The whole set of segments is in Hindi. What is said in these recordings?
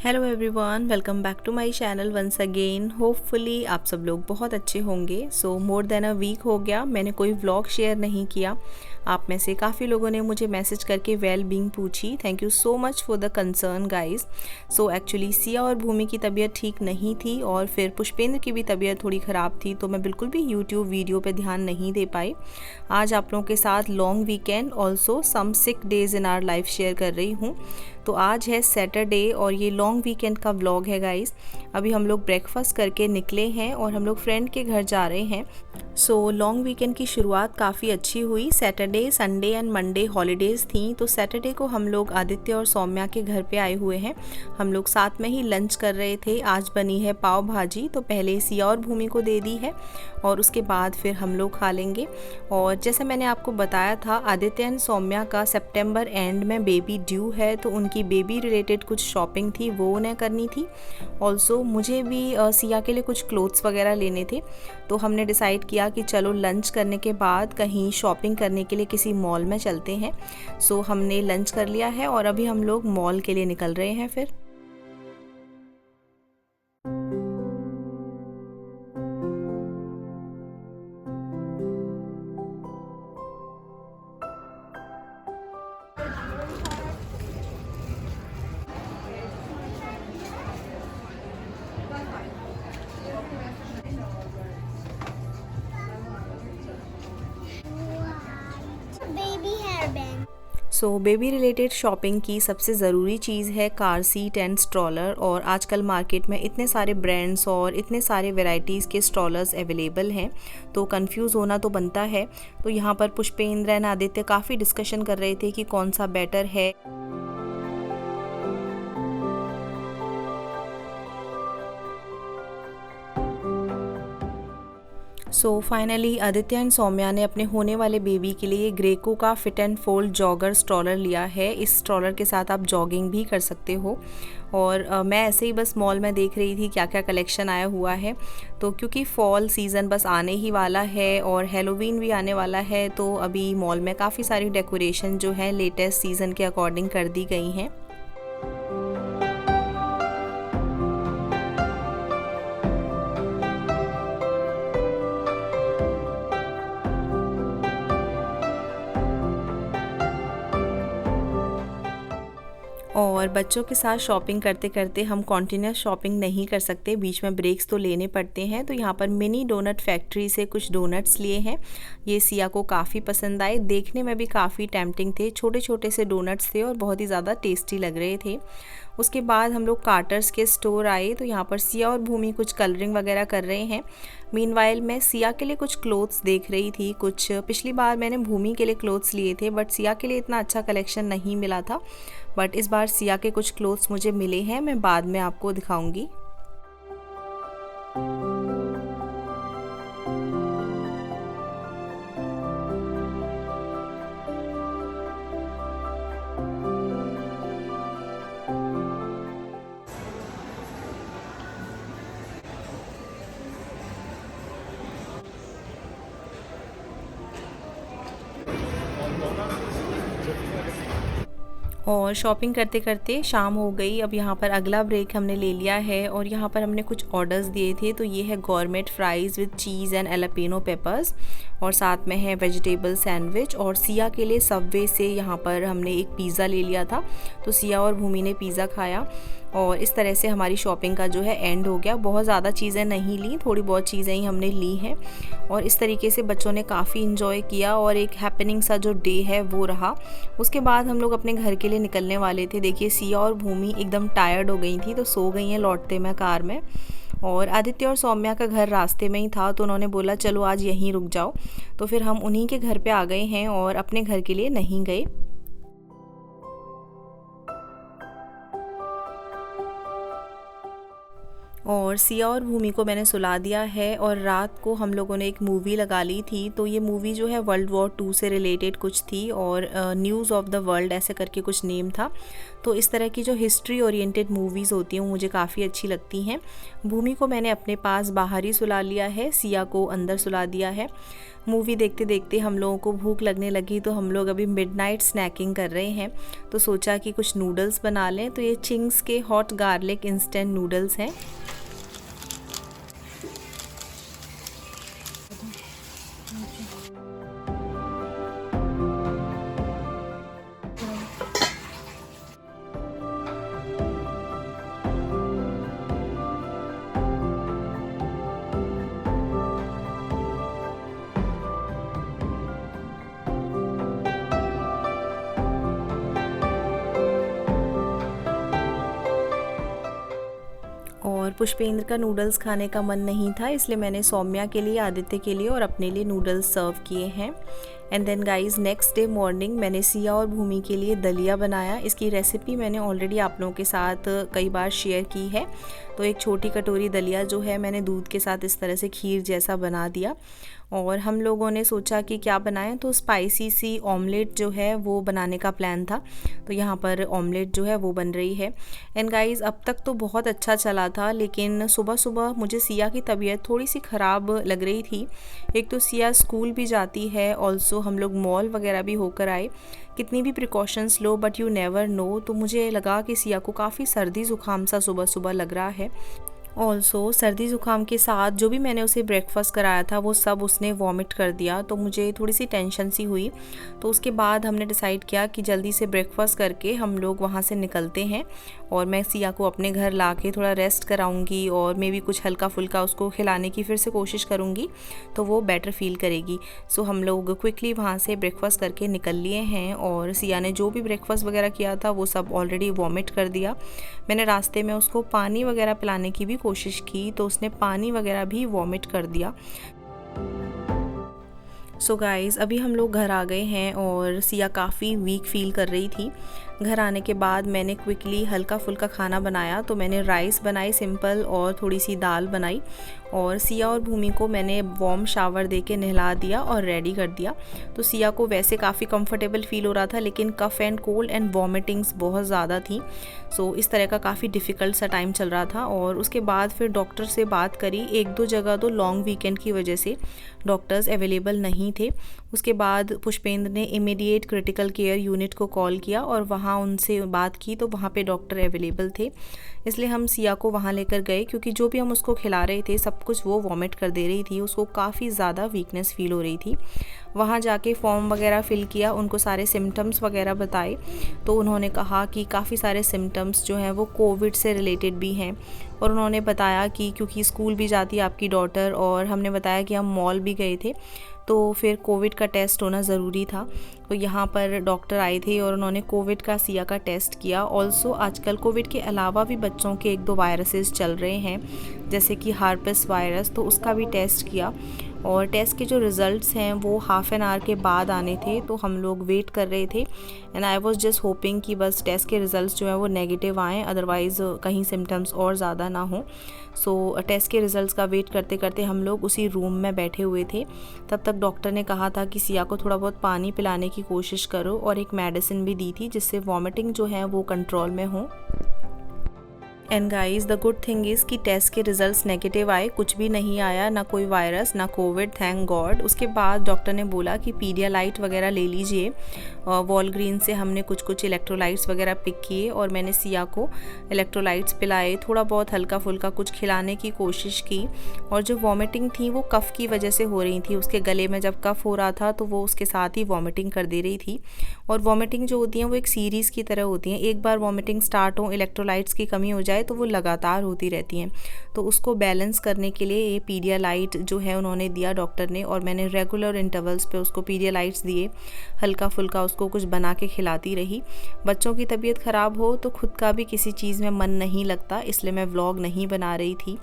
Hello everyone, welcome back to my channel once again. Hopefully आप सब लोग बहुत अच्छे होंगे। सो मोर देन अ वीक हो गया मैंने कोई व्लॉग शेयर नहीं किया। आप में से काफ़ी लोगों ने मुझे मैसेज करके वेल बीइंग पूछी। Thank you so much for the concern guys. So actually Siya और भूमि की तबीयत ठीक नहीं थी और फिर पुष्पेंद्र की भी तबीयत थोड़ी ख़राब थी, तो मैं बिल्कुल भी यूट्यूब वीडियो पे ध्यान नहीं दे पाई। आज आप लोगों के साथ long weekend also some sick days in our life share कर रही हूँ। तो आज है सैटरडे और ये लॉन्ग वीकेंड का व्लॉग है गाइस। अभी हम लोग ब्रेकफास्ट करके निकले हैं और हम लोग फ्रेंड के घर जा रहे हैं। सो लॉन्ग वीकेंड की शुरुआत काफ़ी अच्छी हुई। Saturday, Sunday and Monday holidays थी, तो सैटरडे को हम लोग आदित्य और सौम्या के घर पे आए हुए हैं। हम लोग साथ में ही लंच कर रहे थे। आज बनी है पाव भाजी, तो पहले सिया और भूमि को दे दी है और उसके बाद फिर हम लोग खा लेंगे। और जैसे मैंने आपको बताया था, आदित्य एंड सौम्या का सितंबर एंड में बेबी ड्यू है, तो उनकी बेबी रिलेटेड कुछ शॉपिंग थी वो उन्हें करनी थी। ऑल्सो मुझे भी सिया के लिए कुछ क्लोथ्स वगैरह लेने थे, तो हमने डिसाइड किया कि चलो लंच करने के बाद कहीं शॉपिंग करने के लिए किसी मॉल में चलते हैं। सो हमने लंच कर लिया है और अभी हम लोग मॉल के लिए निकल रहे हैं फिर। Baby hairband. So baby related shopping की सबसे ज़रूरी चीज़ है कार सीट एंड स्ट्रॉलर। और आजकल मार्केट में इतने सारे ब्रांड्स और इतने सारे वैरायटीज़ के स्ट्रॉलर्स अवेलेबल हैं, तो कंफ्यूज होना तो बनता है। तो यहाँ पर पुष्पेंद्र एंड आदित्य काफ़ी डिस्कशन कर रहे थे कि कौन सा बेटर है। So finally Aditya and Saumya ने अपने होने वाले बेबी के लिए ग्रेको का fit and fold jogger stroller लिया है। इस स्ट्रॉलर के साथ आप जॉगिंग भी कर सकते हो। और मैं ऐसे ही बस मॉल में देख रही थी क्या क्या कलेक्शन आया हुआ है। तो क्योंकि फॉल सीज़न बस आने ही वाला है और हेलोवीन भी आने वाला है, तो अभी मॉल में काफ़ी सारी डेकोरेशन जो है लेटेस्ट सीज़न के अकॉर्डिंग कर दी गई हैं। और बच्चों के साथ शॉपिंग करते करते हम कॉन्टिन्यूस शॉपिंग नहीं कर सकते, बीच में ब्रेक्स तो लेने पड़ते हैं। तो यहाँ पर मिनी डोनट फैक्ट्री से कुछ डोनट्स लिए हैं। ये सिया को काफ़ी पसंद आए, देखने में भी काफ़ी टेम्पटिंग थे। छोटे छोटे से डोनट्स थे और बहुत ही ज़्यादा टेस्टी लग रहे थे। उसके बाद हम लोग कार्टर्स के स्टोर आए, तो यहाँ पर सिया और भूमि कुछ कलरिंग वगैरह कर रहे हैं। मीनवाइल मैं सिया के लिए कुछ क्लोथ्स देख रही थी। कुछ पिछली बार मैंने भूमि के लिए क्लोथ्स लिए थे, बट सिया के लिए इतना अच्छा कलेक्शन नहीं मिला था। बट इस बार सिया के कुछ क्लोथ्स मुझे मिले हैं, मैं बाद में आपको दिखाऊंगी। और शॉपिंग करते करते शाम हो गई। अब यहाँ पर अगला ब्रेक हमने ले लिया है और यहाँ पर हमने कुछ ऑर्डर्स दिए थे। तो ये है gourmet fries with cheese and jalapeno peppers, और साथ में है वेजिटेबल सैंडविच। और सिया के लिए सबवे से यहाँ पर हमने एक पिज़्ज़ा ले लिया था, तो सिया और भूमि ने पिज़्ज़ा खाया। और इस तरह से हमारी शॉपिंग का जो है एंड हो गया। बहुत ज़्यादा चीज़ें नहीं ली, थोड़ी बहुत चीज़ें ही हमने ली हैं। और इस तरीके से बच्चों ने काफ़ी इन्जॉय किया और एक हैपनिंग सा जो डे है वो रहा। उसके बाद हम लोग अपने घर के लिए निकलने वाले थे। देखिए सिया और भूमि एकदम टायर्ड हो गई थी, तो सो गई हैं लौटते में कार में। और आदित्य और सौम्या का घर रास्ते में ही था, तो उन्होंने बोला चलो आज यहीं रुक जाओ। तो फिर हम उन्हीं के घर पे आ गए हैं और अपने घर के लिए नहीं गए। और सिया और भूमि को मैंने सुला दिया है और रात को हम लोगों ने एक मूवी लगा ली थी। तो ये मूवी जो है वर्ल्ड वॉर 2 से रिलेटेड कुछ थी और न्यूज़ ऑफ द वर्ल्ड ऐसे करके कुछ नेम था। तो इस तरह की जो हिस्ट्री ओरिएंटेड मूवीज़ होती हैं वो मुझे काफ़ी अच्छी लगती हैं। भूमि को मैंने अपने पास बाहर ही सुला लिया है, सिया को अंदर सुला दिया है। मूवी देखते देखते हम लोगों को भूख लगने लगी तो हम लोग अभी मिडनाइट स्नैकिंग कर रहे हैं। तो सोचा कि कुछ नूडल्स बना लें। तो ये चिंग्स के हॉट गार्लिक इंस्टेंट नूडल्स हैं। और पुष्पेंद्र का नूडल्स खाने का मन नहीं था, इसलिए मैंने सौम्या के लिए, आदित्य के लिए और अपने लिए नूडल्स सर्व किए हैं। And then guys next day morning मैंने सिया और भूमि के लिए दलिया बनाया। इसकी रेसिपी मैंने ऑलरेडी आप लोगों के साथ कई बार शेयर की है। तो एक छोटी कटोरी दलिया जो है मैंने दूध के साथ इस तरह से खीर जैसा बना दिया। और हम लोगों ने सोचा कि क्या बनाएं, तो स्पाइसी सी ऑमलेट जो है वो बनाने का प्लान था। तो यहाँ पर ऑमलेट जो है वो बन रही है। एंड गाइस अब तक तो बहुत अच्छा चला था, लेकिन सुबह सुबह मुझे सिया की तबीयत थोड़ी सी ख़राब लग रही थी। एक तो सिया स्कूल भी जाती है, ऑल्सो हम लोग मॉल वगैरह भी होकर आए। कितनी भी precautions low but you never know, तो मुझे लगा कि सिया को काफ़ी सर्दी ज़ुकाम सा सुबह सुबह लग रहा है। ऑल्सो सर्दी ज़ुकाम के साथ जो भी मैंने उसे ब्रेकफास्ट कराया था वो सब उसने वॉमिट कर दिया। तो मुझे थोड़ी सी टेंशन सी हुई। तो उसके बाद हमने डिसाइड किया कि जल्दी से ब्रेकफास्ट करके हम लोग वहाँ से निकलते हैं और मैं सिया को अपने घर ला के थोड़ा रेस्ट कराऊंगी और मे भी कुछ हल्का फुल्का उसको खिलाने की फिर से कोशिश करूँगी, तो वो बेटर फील करेगी। सो हम लोग क्विकली वहाँ से ब्रेकफास्ट करके निकल लिए हैं और सिया ने जो भी ब्रेकफास्ट वगैरह किया था वो सब ऑलरेडी वॉमिट कर दिया। मैंने रास्ते में उसको पानी वगैरह पिलाने की भी कोशिश की तो उसने पानी वगैरह भी वॉमिट कर दिया। सो गाइज़ अभी हम लोग घर आ गए हैं और सिया काफ़ी वीक फील कर रही थी। घर आने के बाद मैंने क्विकली हल्का फुल्का खाना बनाया। तो मैंने राइस बनाई सिंपल और थोड़ी सी दाल बनाई और सिया और भूमि को मैंने वार्म शावर दे के नहला दिया और रेडी कर दिया। तो सिया को वैसे काफ़ी कंफर्टेबल फील हो रहा था, लेकिन कफ़ एंड कोल्ड एंड वॉमिटिंग्स बहुत ज़्यादा थी। सो इस तरह का काफ़ी डिफ़िकल्ट सा टाइम चल रहा था। और उसके बाद फिर डॉक्टर से बात करी। एक दो जगह तो लॉन्ग वीकेंड की वजह से डॉक्टर्स अवेलेबल नहीं थे। उसके बाद पुष्पेंद्र ने इमीडिएट क्रिटिकल केयर यूनिट को कॉल किया और वहाँ उनसे बात की तो वहाँ पे डॉक्टर अवेलेबल थे। इसलिए हम सिया को वहाँ लेकर गए, क्योंकि जो भी हम उसको खिला रहे थे सब कुछ वो वॉमिट कर दे रही थी। उसको काफ़ी ज़्यादा वीकनेस फील हो रही थी। वहाँ जाके फॉर्म वगैरह फ़िल किया, उनको सारे सिम्टम्स वगैरह बताए। तो उन्होंने कहा कि काफ़ी सारे सिम्टम्स जो हैं वो कोविड से रिलेटेड भी हैं। और उन्होंने बताया कि क्योंकि स्कूल भी जाती है आपकी डॉटर और हमने बताया कि हम मॉल भी गए थे, तो फिर कोविड का टेस्ट होना ज़रूरी था। तो यहाँ पर डॉक्टर आए थे और उन्होंने कोविड का सिया का टेस्ट किया। ऑल्सो आजकल कोविड के अलावा भी बच्चों के एक दो वायरसेस चल रहे हैं, जैसे कि हार्पिस वायरस, तो उसका भी टेस्ट किया। और टेस्ट के जो रिज़ल्ट्स हैं वो हाफ़ एन आवर के बाद आने थे। तो हम लोग वेट कर रहे थे and I was just hoping कि बस टेस्ट के रिज़ल्ट्स जो है वो नेगेटिव आएँ, अदरवाइज़ कहीं सिम्टम्स और ज़्यादा ना हों। सो टेस्ट के रिज़ल्ट्स का वेट करते करते हम लोग उसी रूम में बैठे हुए थे। तब तक डॉक्टर ने कहा था कि सिया को थोड़ा बहुत पानी पिलाने की कोशिश करो और एक मेडिसिन भी दी थी जिससे वॉमिटिंग जो है वो कंट्रोल में हो। And guys the good thing is कि टेस्ट के रिज़ल्ट्स नेगेटिव आए, कुछ भी नहीं आया, ना कोई वायरस ना कोविड, थैंक गॉड। उसके बाद डॉक्टर ने बोला कि पीडियालाइट वगैरह ले लीजिए। वॉलग्रीन से हमने कुछ इलेक्ट्रोलाइट्स वगैरह पिक किए और मैंने सिया को इलेक्ट्रोलाइट्स पिलाए, थोड़ा बहुत हल्का फुल्का कुछ खिलाने की कोशिश की। और जो वॉमिटिंग थी वो कफ़ की वजह से हो रही थी। उसके गले में जब कफ़ हो रहा था तो वो उसके साथ ही वॉमिटिंग कर दे रही थी। और वॉमिटिंग जो होती हैं वो एक सीरीज़ की तरह होती हैं। एक बार वॉमिटिंग स्टार्ट हो, इलेक्ट्रोलाइट्स की कमी हो जाए तो वो लगातार होती रहती हैं। तो उसको बैलेंस करने के लिए ये पीडियालाइट जो है उन्होंने दिया डॉक्टर ने, और मैंने रेगुलर इंटरवल्स पे उसको पीडियालाइट्स दिए, हल्का फुल्का उसको कुछ बना के खिलाती रही। बच्चों की तबीयत ख़राब हो तो खुद का भी किसी चीज़ में मन नहीं लगता, इसलिए मैं व्लॉग नहीं बना रही थी।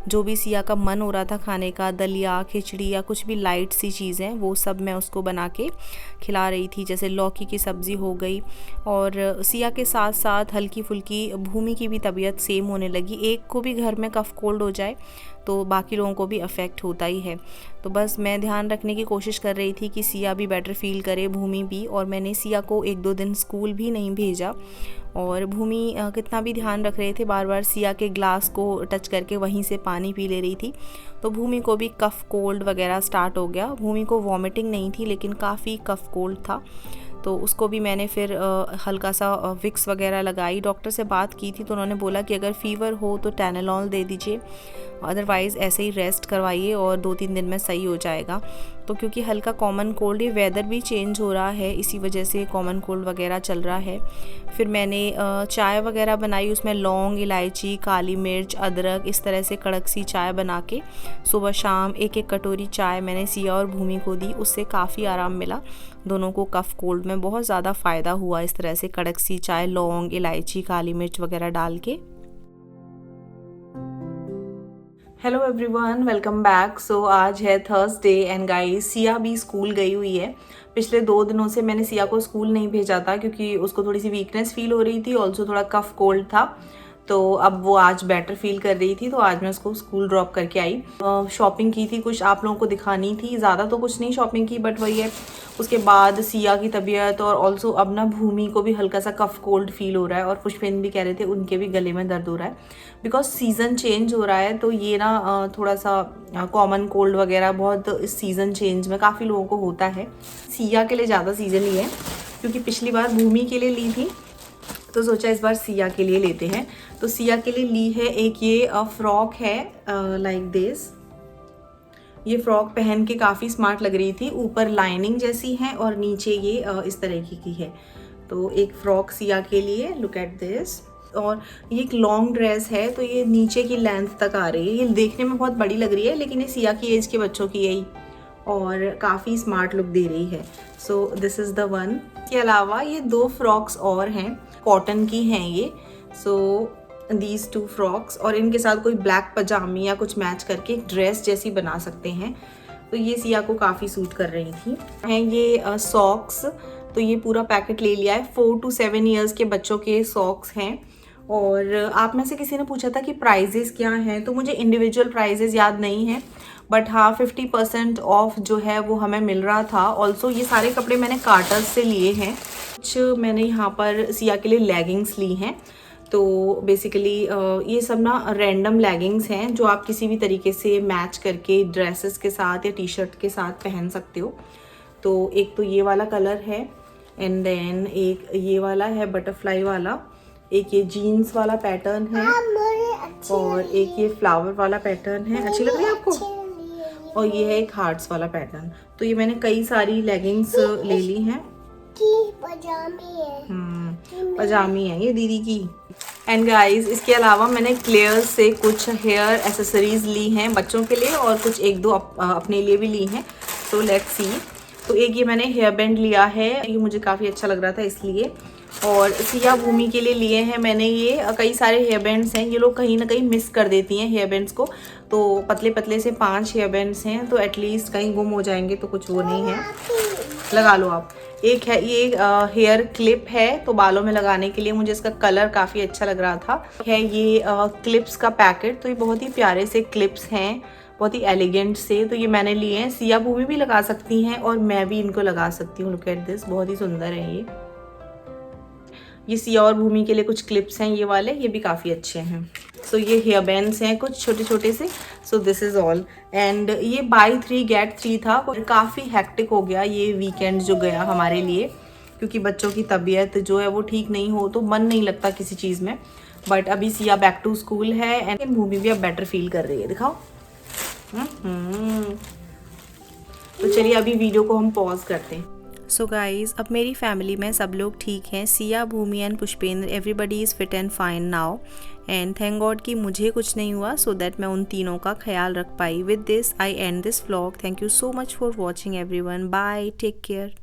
जो भी सिया का मन हो रहा था खाने का, दलिया, खिचड़ी या कुछ भी लाइट सी चीज़ें, वो सब मैं उसको बना के खिला रही थी। जैसे लौकी की सब्ज़ी हो गई, और सिया के साथ साथ हल्की फुल्की भूमि की भी तबीयत सेम होने लगी। एक को भी घर में कफ़ कोल्ड हो जाए तो बाकी लोगों को भी अफेक्ट होता ही है। तो बस मैं ध्यान रखने की कोशिश कर रही थी कि सिया भी बेटर फील करे, भूमि भी। और मैंने सिया को 1-2 दिन स्कूल भी नहीं भेजा, और भूमि कितना भी ध्यान रख रहे थे, बार बार सिया के ग्लास को टच करके वहीं से पानी पी ले रही थी। तो भूमि को भी कफ़ कोल्ड वगैरह स्टार्ट हो गया। भूमि को वॉमिटिंग नहीं थी, लेकिन काफ़ी कफ़ कोल्ड था। तो उसको भी मैंने फिर हल्का सा विक्स वगैरह लगाई। डॉक्टर से बात की थी तो उन्होंने बोला कि अगर फ़ीवर हो तो टैनालॉल दे दीजिए, अदरवाइज़ ऐसे ही रेस्ट करवाइए और 2-3 दिन में सही हो जाएगा। तो क्योंकि हल्का कॉमन कोल्ड, ये वेदर भी चेंज हो रहा है, इसी वजह से कॉमन कोल्ड वगैरह चल रहा है। फिर मैंने चाय वगैरह बनाई, उसमें लौंग, इलायची, काली मिर्च, अदरक, इस तरह से कड़क सी चाय बना के सुबह शाम 1-1 कटोरी चाय मैंने सिया और भूमि को दी। उससे काफ़ी आराम मिला दोनों को। कफ़ कोल्ड में बहुत ज़्यादा फ़ायदा हुआ इस तरह से कड़क सी चाय, लौंग, इलायची, काली मिर्च वगैरह डाल के। Hello everyone, welcome back. So आज है थर्सडे एंड गाइस, सिया भी स्कूल गई हुई है। पिछले 2 दिनों से मैंने सिया को स्कूल नहीं भेजा था क्योंकि उसको थोड़ी सी वीकनेस फील हो रही थी, ऑल्सो थोड़ा कफ कोल्ड था। तो अब वो आज बेटर फील कर रही थी, तो आज मैं उसको स्कूल ड्रॉप करके आई। शॉपिंग की थी, कुछ आप लोगों को दिखानी थी। ज़्यादा तो कुछ नहीं शॉपिंग की, बट वही है, उसके बाद सिया की तबीयत और ऑल्सो अब ना भूमि को भी हल्का सा कफ कोल्ड फील हो रहा है, और पुष्पेंद्र भी कह रहे थे उनके भी गले में दर्द हो रहा है बिकॉज सीज़न चेंज हो रहा है। तो ये ना थोड़ा सा कॉमन कोल्ड वगैरह बहुत इस सीज़न चेंज में काफ़ी लोगों को होता है। सिया के लिए ज़्यादा सीज़न ही है क्योंकि पिछली बार भूमि के लिए ली थी, तो सोचा इस बार सिया के लिए लेते हैं। तो सिया के लिए ली है एक ये फ्रॉक है लाइक दिस। ये फ्रॉक पहन के काफ़ी स्मार्ट लग रही थी, ऊपर लाइनिंग जैसी है और नीचे ये इस तरह की है। तो एक फ्रॉक सिया के लिए, लुक एट दिस। और ये एक लॉन्ग ड्रेस है, तो ये नीचे की लेंथ तक आ रही है। ये देखने में बहुत बड़ी लग रही है, लेकिन ये सिया की एज के बच्चों की यही, और काफ़ी स्मार्ट लुक दे रही है। So this is the one. इसके अलावा ये 2 फ्रॉक्स और हैं, कॉटन की हैं ये। सो दीज 2 फ्रॉक्स, और इनके साथ कोई ब्लैक पजामी या कुछ मैच करके एक ड्रेस जैसी बना सकते हैं। तो ये सिया को काफ़ी सूट कर रही थी। हैं ये सॉक्स, तो ये पूरा पैकेट ले लिया है। 4 to 7 ईयर्स के बच्चों के सॉक्स हैं। और आप में से किसी ने पूछा था कि प्राइजेस क्या हैं, तो मुझे इंडिविजुअल प्राइजेस याद नहीं है, बट हाँ 50% ऑफ जो है वो हमें मिल रहा था। ऑल्सो ये सारे कपड़े मैंने कार्टर्स से लिए हैं। कुछ मैंने यहाँ पर सिया के लिए लेगिंग्स ली हैं। तो बेसिकली ये सब ना रैंडम लेगिंग्स हैं जो आप किसी भी तरीके से मैच करके ड्रेसेस के साथ या टी शर्ट के साथ पहन सकते हो। तो एक तो ये वाला कलर है, एंड देन एक ये वाला है बटरफ्लाई वाला, एक ये जीन्स वाला पैटर्न है, और एक ये फ्लावर वाला पैटर्न है। अच्छी लग रही है आपको? और ये है एक हार्ट्स वाला पैटर्न। तो ये मैंने कई सारी लेगिंग्स ले ली हैं। पजामी है ये दीदी की। एंड गाइस, इसके अलावा मैंने क्लेयर्स से कुछ हेयर एसेसरीज ली हैं बच्चों के लिए, और कुछ 1-2 अपने लिए भी ली हैं। तो लेट्स सी। तो एक ये मैंने हेयर बैंड लिया है, ये मुझे काफ़ी अच्छा लग रहा था इसलिए। और सिया भूमि के लिए लिए हैं मैंने ये कई सारे हेयर बैंड्स हैं। ये लोग कहीं ना कहीं मिस कर देती हैं हेयर बैंड्स को, तो पतले पतले से 5 हेयर बैंड्स हैं, तो एटलीस्ट कहीं गुम हो जाएंगे तो कुछ वो नहीं है, लगा लो आप। एक है ये हेयर क्लिप है, तो बालों में लगाने के लिए, मुझे इसका कलर काफ़ी अच्छा लग रहा था। है ये क्लिप्स का पैकेट, तो ये बहुत ही प्यारे से क्लिप्स हैं, बहुत ही एलिगेंट से। तो ये मैंने लिए हैं, सिया भूमि भी लगा सकती हैं और मैं भी इनको लगा सकती हूँ। लुक एट दिस, बहुत ही सुंदर है ये सिया और भूमि के लिए कुछ क्लिप्स हैं ये वाले, ये भी काफ़ी अच्छे हैं। सो ये हेयर बैंड्स हैं कुछ छोटे छोटे से। So this is all. And ये बाय 3 get 3 था। काफ़ी हेक्टिक हो गया ये वीकेंड जो गया हमारे लिए, क्योंकि बच्चों की तबीयत जो है वो ठीक नहीं हो तो मन नहीं लगता किसी चीज़ में। बट अभी सिया बैक टू स्कूल है एंड भूमि भी अब बेटर फील कर रही है। दिखाओ। तो चलिए अभी वीडियो को हम पॉज करते हैं। सो गाइज़, अब मेरी फैमिली में सब लोग ठीक हैं। Siya, Bhumi and Pushpendra, everybody is fit and fine now, and thank god कि मुझे कुछ नहीं हुआ, सो दैट मैं उन तीनों का ख्याल रख पाई। With this I end this vlog. Thank you so much for watching everyone. Bye, take care.